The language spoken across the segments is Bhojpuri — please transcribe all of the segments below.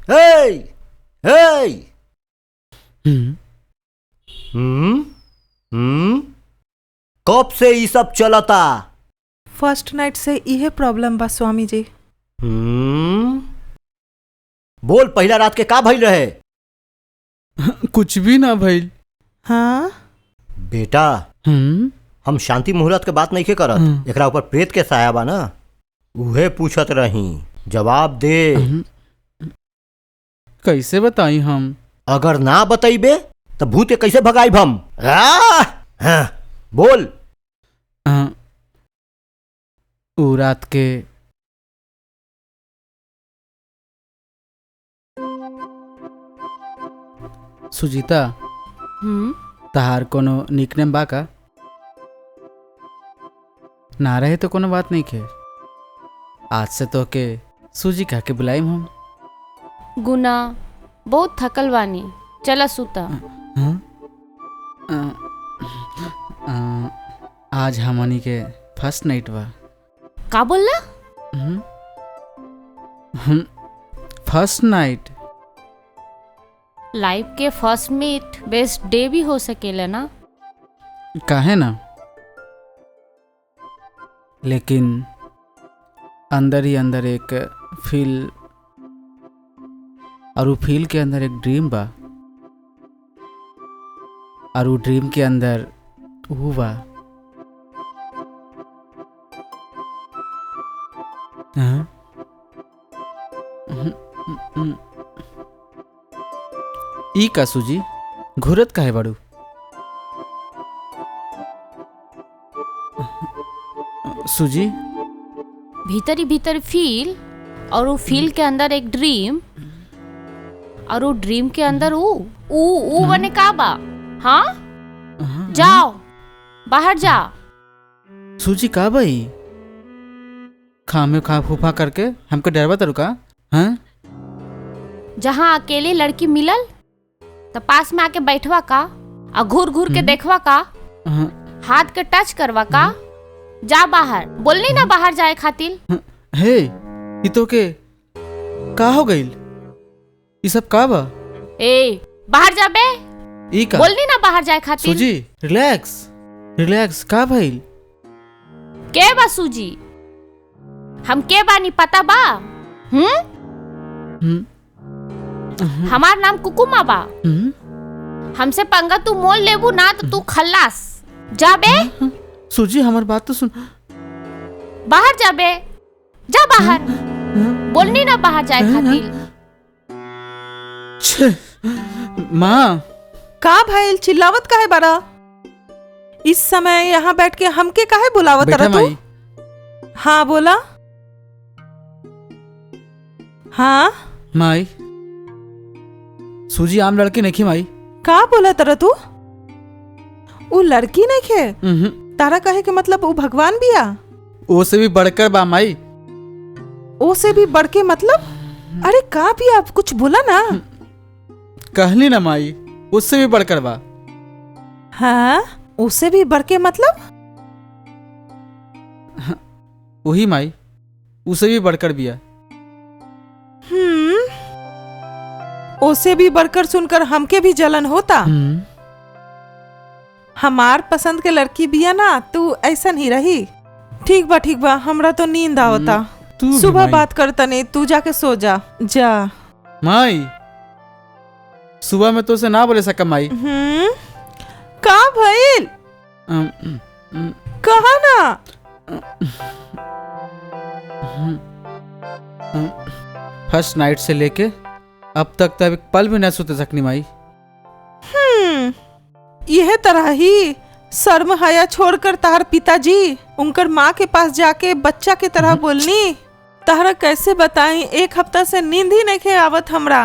हे हे हम्म, कब से ये सब चलता? फर्स्ट नाइट से इहे प्रॉब्लम बा स्वामी जी। बोल, पहला रात के का भइल रहे? कुछ भी ना भइल। हाँ बेटा, हम शांति मुहूर्त के बात नहीं करत, एकरा ऊपर प्रेत के साया बा ना, उहे पूछत रही। जवाब दे। कैसे बताई हम? अगर ना बताइबे तो भूत के कैसे भगाइब हम? बोल। ऊ रात के सुजीता, तहार कोनो निकनेम बा का? ना रहे तो कोनो बात नहीं खे, आज से तो के सूजी कह के बुलाइम हम। गुना, बहुत थकल बानी, चला सुता। आज हमनी के फर्स्ट नाइट बा। का बोलला? First night. लाइफ के फर्स्ट मीट बेस्ट डे भी हो सकेला ना। काहे ना, लेकिन अंदर ही अंदर एक फील, और वो फील के अंदर एक ड्रीम बा, और वो ड्रीम के अंदर वो बा। ई का सूजी, घूरत काहे बाड़ू? सूजी, भीतर ही भीतर फील, और वो फील के अंदर एक ड्रीम, और वो ड्रीम के अंदर ऊ बने का बा? हाँ, जाओ बाहर जा। सूजी का भाई खामे खा फूफा करके हमको डरवा तरू का? हाँ, जहाँ अकेली लड़की मिलल तो पास में आके बैठवा का, और घूर घूर के देखवा का, हाथ के टच करवा का। जा बाहर, बोलनी ना बाहर जाए खातिर। हे, ये तो के का हो गइल? ये सब का बा? ए, बाहर जा बे। ई का बोलनी ना बाहर जाए खातिर। सूजी, रिलैक्स रिलैक्स। का भइल? के बा सूजी? हम के बानी पता बा? हमार नाम कुकुमा बा। हमसे पंगा तू मोल लेबू ना तो तू खल्लास। जा बे। सूजी, हमार बात तो सुन। बाहर जा बे, जा बाहर। बोलनी ना बाहर जाए खातिर। माँ, का भइल? चिल्लावत काहे बारा? इस समय यहाँ बैठ के हमके काहे बुलावत रहा तू? हाँ बोला। हाँ माई, सूजी आम लड़की नहीं माई। का बोला तरा तू? वो लड़की नहीं खे तारा कहे के मतलब वो भगवान बिया? ओ से भी बढ़कर बा माई। ओ से भी बढ़ के मतलब? अरे का भी, आप कुछ बोला ना। कहली ना माई, उससे भी बढ़कर बा। हाँ, उससे भी बढ़ के मतलब? वही माई, उसे भी बढ़कर बिया। उसे भी बढ़कर सुनकर हमके भी जलन होता। हमार पसंद के लड़की बिया ना, तू ऐसा नहीं रही। ठीक बा, हमरा तो नींद आवता। सुबह बात करता नहीं, तू जाके सो जा। जा माई, सुबह में तो उसे ना बोले सका माई। का भइल? कहा ना। फर्स्ट नाइट से लेके अब तक एक पल भी न सोते सकनी माई। यह तरह ही शर्म हया छोड़कर तार पिताजी उनकर माँ के पास जाके बच्चा के तरह बोलनी। तारा कैसे बताई, एक हफ्ता से नींद ही नहीं आवत हमरा।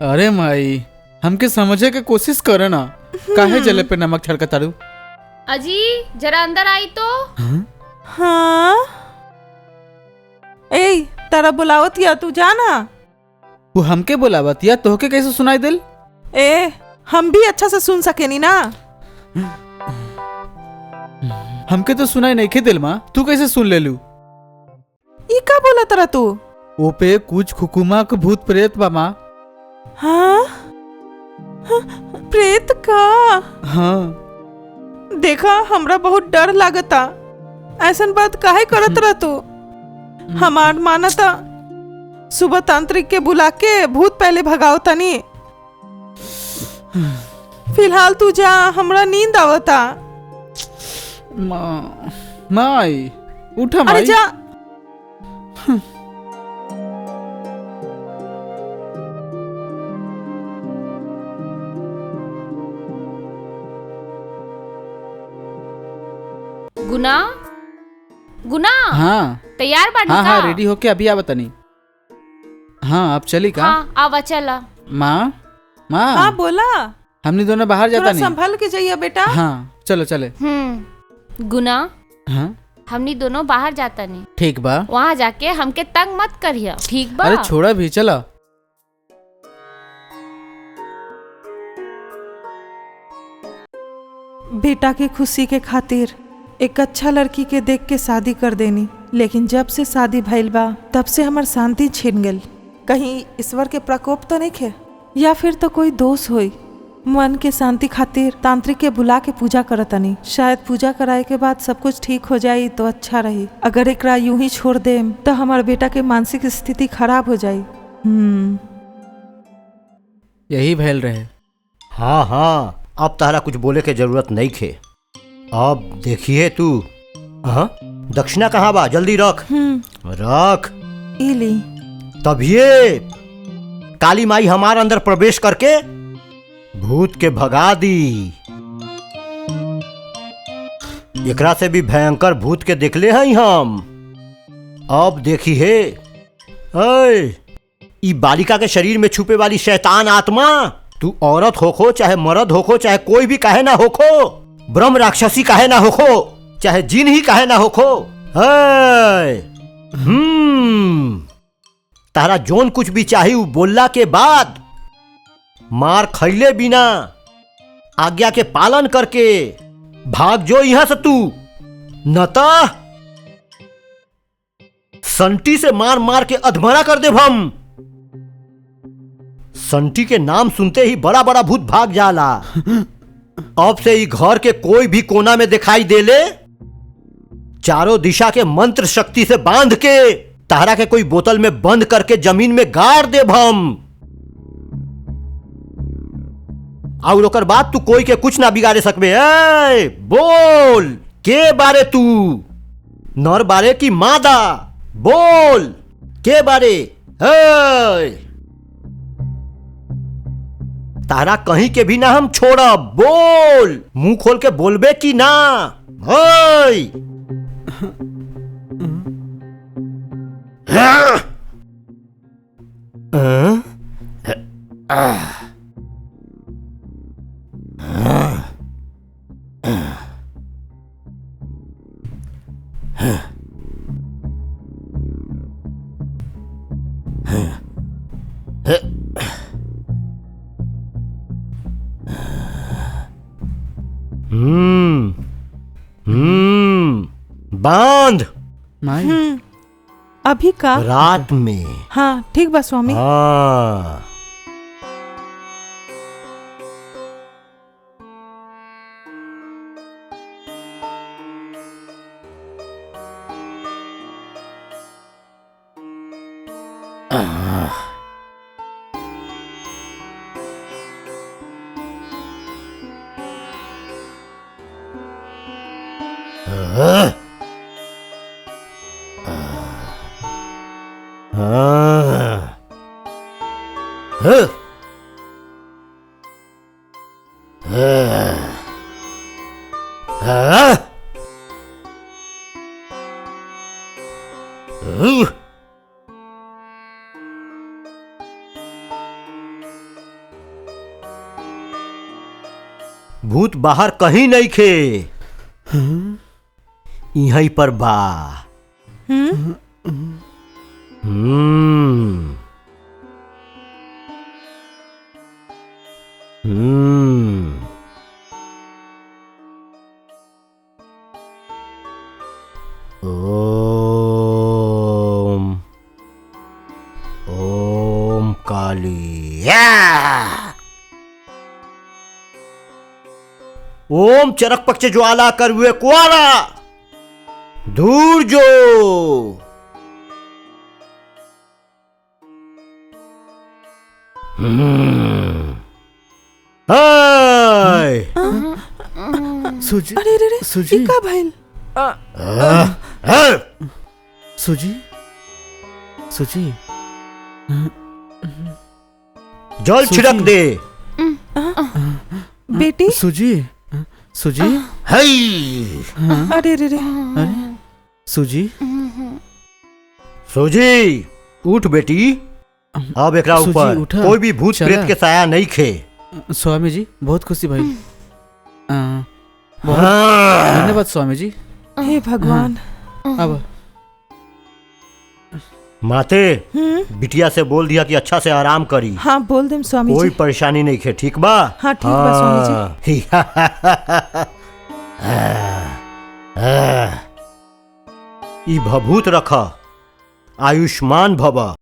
अरे माई, हमके समझे के कोशिश करे ना, काहे जले पे नमक छिड़का तारू? अजी जरा अंदर आई तो। हाँ, ए तारा बुलावत या तू जाना। वो हमके बुलावत या तोहके कैसे सुनाई दिल? ए, हम भी अच्छा से सुन सके नी ना। हमके तो सुनाई नहीं खे दिल माँ, तू कैसे सुन ले लू? ये का बोला तरा तू? ओपे कुछ खुकुमा के भूत प्रेत बा माँ। हाँ? हाँ, प्रेत का? हाँ देखा हमरा बहुत डर लागता। ऐसन बात काहे करत रह तू? हमार मानता सुबह तांत्रिक के बुला के भूत पहले भगाओ तनी। फिलहाल तू जा, हमरा नींद आवता। माँ माई उठा अरे माई। जा। गुना गुना हाँ तैयार बानी हाँ का? हाँ रेडी होके अभी आवत नहीं। हाँ अब चली का? हाँ आवा चला। माँ माँ हाँ बोला। हमने दोनों बाहर जाता थोड़ा नहीं। संभल के जाइए बेटा। हाँ चलो चले। गुना हाँ हमनी दोनों बाहर जाता नहीं। ठीक बा। वहाँ जाके हमके तंग मत करिया, ठीक बा? अरे छोड़ा भी चलो। बेटा के खुशी के खातिर एक अच्छा लड़की के देख के शादी कर देनी, लेकिन जब से शादी भइल बा तब से हमार शांति छिन गल। कहीं ईश्वर के प्रकोप तो नहीं खे, या फिर तो कोई दोष होई। मन के शांति खातिर तांत्रिक के बुला के पूजा करतनी। शायद पूजा कराए के बाद सब कुछ ठीक हो जाई तो अच्छा रही। अगर एकरा यूं ही छोड़ देम तो हमार बेटा के मानसिक स्थिति खराब हो जाई। यही भैल रहे। हाँ हाँ, अब तारा कुछ बोले के जरूरत नहीं खे। अब देखिए तू। हाँ, दक्षिणा कहाँ बा? जल्दी रख। रख। इली तभिए काली माई हमार अंदर प्रवेश करके भूत के भगा दी। एकरा से भी भयंकर भूत के देखले हैं हम। अब देखी है, ई बालिका के शरीर में छुपे वाली शैतान आत्मा, तू औरत होखो चाहे मर्द होखो चाहे कोई भी काहे ना होखो, ब्रह्म राक्षसी काहे ना होखो चाहे जिन ही काहे ना होखो, तारा जोन कुछ भी चाही उ बोलला के बाद मार खैले बिना आज्ञा के पालन करके भाग जो यहां से तू, नता संटी से मार मार के अधमरा कर दे हम। संटी के नाम सुनते ही बड़ा बड़ा भूत भाग जाला। अब से ही घर के कोई भी कोना में दिखाई दे ले, चारों दिशा के मंत्र शक्ति से बांध के तारा के कोई बोतल में बंद करके जमीन में गाड़ दे हम। और ओकर बाद तू कोई के कुछ ना बिगाड़े सकबे। बोल के बारे तू, नर बारे की मादा? बोल के बारे? तारा कहीं के भी ना हम छोड़ब। बोल, मुंह खोल के बोलबे की ना? बांध माई अभी का? रात में। हाँ ठीक बा स्वामी। हाँ। भूत बाहर कहीं नहीं खे, यहीं पर बा। ओम ओम चरक पक्ष ज्वाला कर हुए कुआरा दूर जो। हाय सूजी अरे रे रे सूजी ई का भइल? सूजी सूजी जल छिड़क दे। बेटी सूजी सूजी हाय अरे रे रे अरे सूजी सूजी उठ बेटी। अब एकरा सूजी, ऊपर उठा। कोई भी भूत चला। प्रेत के साया नहीं खे। स्वामी जी बहुत खुशी भाई। बहुत हाँ। धन्यवाद स्वामी जी। हे भगवान। अब माते बिटिया से बोल दिया कि अच्छा से आराम करी। हाँ बोल देम स्वामी कोई जी। परेशानी नहीं खे, ठीक बा? हाँ, ठीक बा, स्वामी जी। ई भभूत रखा, आयुष्मान भव।